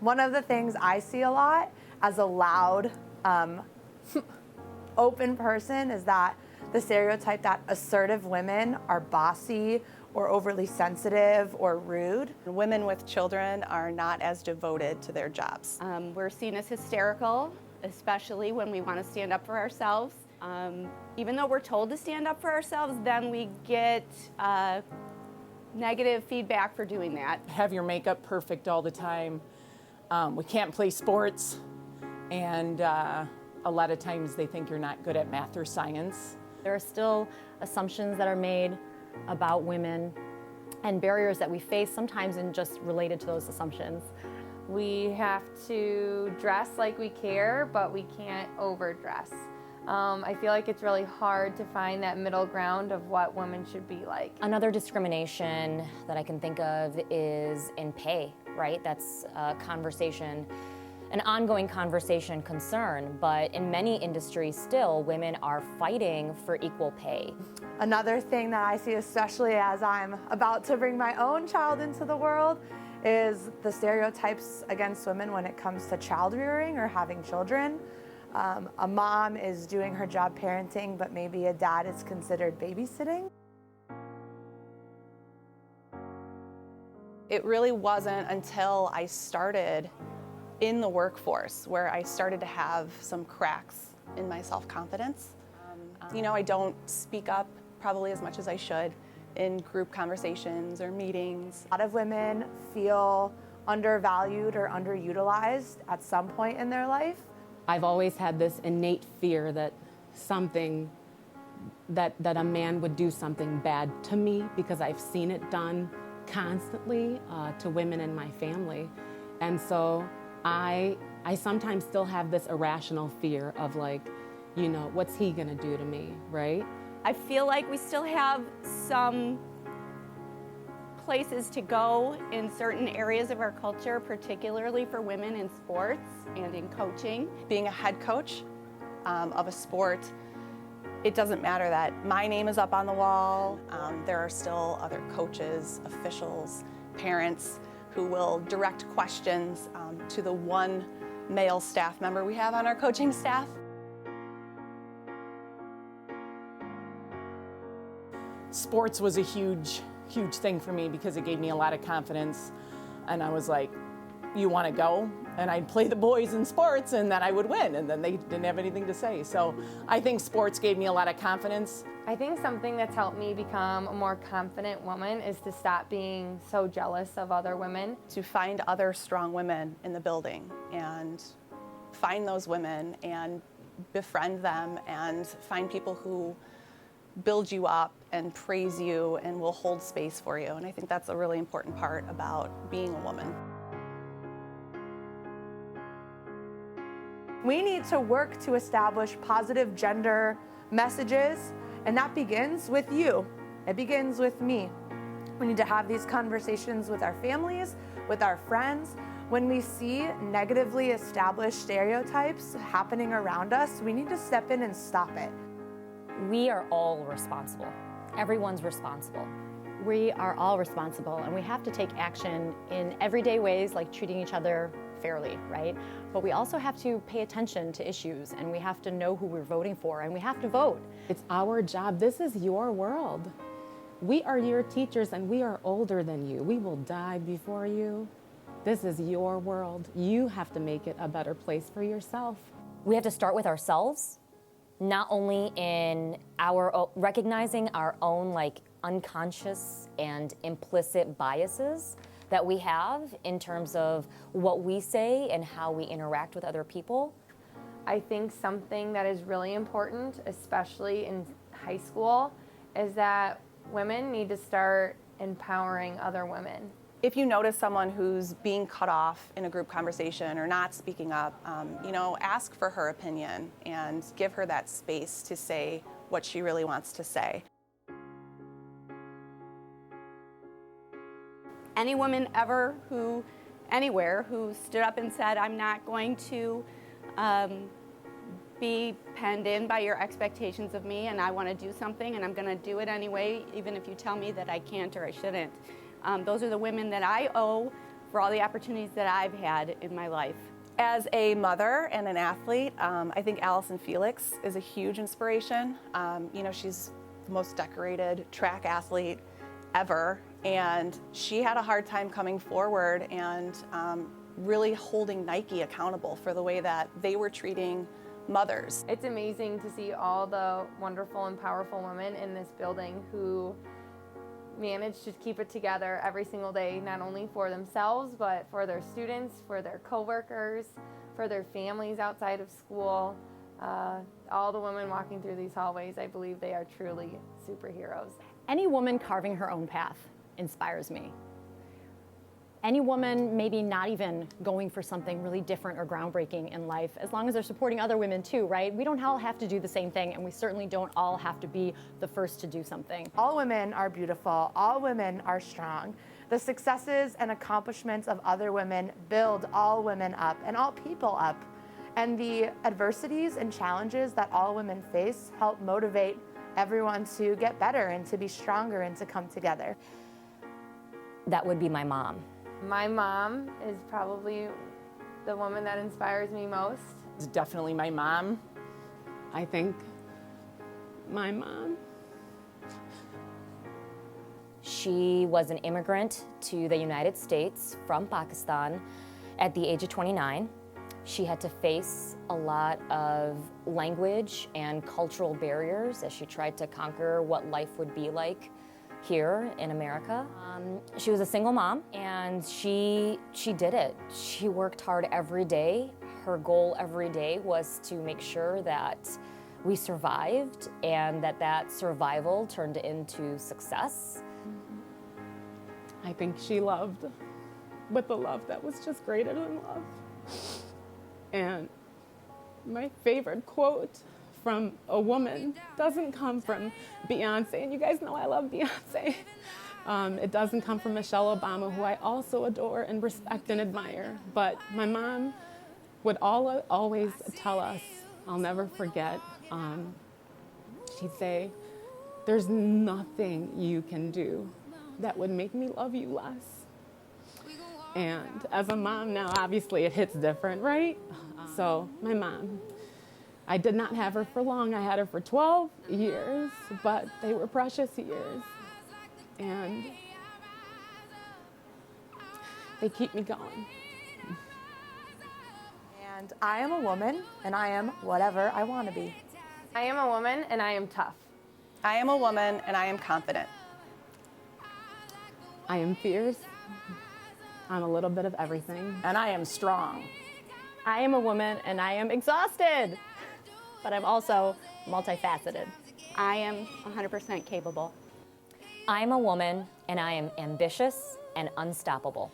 One of the things I see a lot as a loud, open person is that the stereotype that assertive women are bossy or overly sensitive or rude. Women with children are not as devoted to their jobs. We're seen as hysterical, especially when we want to stand up for ourselves. Even though we're told to stand up for ourselves, then we get negative feedback for doing that. Have your makeup perfect all the time. We can't play sports, and a lot of times they think you're not good at math or science. There are still assumptions that are made about women and barriers that we face sometimes and just related to those assumptions. We have to dress like we care, but we can't overdress. I feel like it's really hard to find that middle ground of what women should be like. Another discrimination that I can think of is in pay, right? That's a conversation, an ongoing conversation concern, but in many industries still, women are fighting for equal pay. Another thing that I see, especially as I'm about to bring my own child into the world, is the stereotypes against women when it comes to child rearing or having children. A mom is doing her job parenting, but maybe a dad is considered babysitting. It really wasn't until I started in the workforce where I started to have some cracks in my self-confidence. I don't speak up probably as much as I should in group conversations or meetings. A lot of women feel undervalued or underutilized at some point in their life. I've always had this innate fear that that a man would do something bad to me because I've seen it done constantly to women in my family. And so I sometimes still have this irrational fear of what's he gonna do to me, right? I feel like we still have some places to go in certain areas of our culture, particularly for women in sports and in coaching. Being a head coach of a sport, it doesn't matter that my name is up on the wall. There are still other coaches, officials, parents who will direct questions to the one male staff member we have on our coaching staff. Sports was a huge thing for me because it gave me a lot of confidence, and I was like, you want to go? And I'd play the boys in sports and then I would win, and then they didn't have anything to say. So I think sports gave me a lot of confidence. I think something that's helped me become a more confident woman is to stop being so jealous of other women. To find other strong women in the building and find those women and befriend them and find people who build you up and praise you and will hold space for you. And I think that's a really important part about being a woman. We need to work to establish positive gender messages, and that begins with you. It begins with me. We need to have these conversations with our families, with our friends. When we see negatively established stereotypes happening around us, we need to step in and stop it. We are all responsible. Everyone's responsible. We are all responsible, and we have to take action in everyday ways like treating each other fairly, right? But we also have to pay attention to issues, and we have to know who we're voting for, and we have to vote. It's our job. This is your world. We are your teachers, and we are older than you. We will die before you. This is your world. You have to make it a better place for yourself. We have to start with ourselves, not only in recognizing our own unconscious and implicit biases that we have in terms of what we say and how we interact with other people. I think something that is really important, especially in high school, is that women need to start empowering other women. If you notice someone who's being cut off in a group conversation or not speaking up, ask for her opinion and give her that space to say what she really wants to say. Any woman ever anywhere who stood up and said, I'm not going to be penned in by your expectations of me, and I want to do something and I'm going to do it anyway, even if you tell me that I can't or I shouldn't. Those are the women that I owe for all the opportunities that I've had in my life. As a mother and an athlete, I think Allison Felix is a huge inspiration. She's the most decorated track athlete ever, and she had a hard time coming forward and really holding Nike accountable for the way that they were treating mothers. It's amazing to see all the wonderful and powerful women in this building who manage to keep it together every single day, not only for themselves, but for their students, for their coworkers, for their families outside of school. All the women walking through these hallways, I believe they are truly superheroes. Any woman carving her own path inspires me. Any woman maybe not even going for something really different or groundbreaking in life, as long as they're supporting other women too, right? We don't all have to do the same thing, and we certainly don't all have to be the first to do something. All women are beautiful. All women are strong. The successes and accomplishments of other women build all women up and all people up. And the adversities and challenges that all women face help motivate everyone to get better and to be stronger and to come together. That would be my mom. My mom is probably the woman that inspires me most. It's definitely my mom. I think my mom. She was an immigrant to the United States from Pakistan at the age of 29. She had to face a lot of language and cultural barriers as she tried to conquer what life would be like here in America. She was a single mom, and she did it. She worked hard every day. Her goal every day was to make sure that we survived and that survival turned into success. I think she loved with a love that was just greater than love. And my favorite quote from a woman doesn't come from Beyonce, and you guys know I love Beyonce. It doesn't come from Michelle Obama, who I also adore and respect and admire. But my mom would always tell us, I'll never forget, she'd say, there's nothing you can do that would make me love you less. And as a mom now, obviously it hits different, right? So my mom, I did not have her for long. I had her for 12 years, but they were precious years. And they keep me going. And I am a woman, and I am whatever I want to be. I am a woman and I am tough. I am a woman and I am confident. I am fierce. I'm a little bit of everything. And I am strong. I am a woman and I am exhausted, but I'm also multifaceted. I am 100% capable. I'm a woman, and I am ambitious and unstoppable.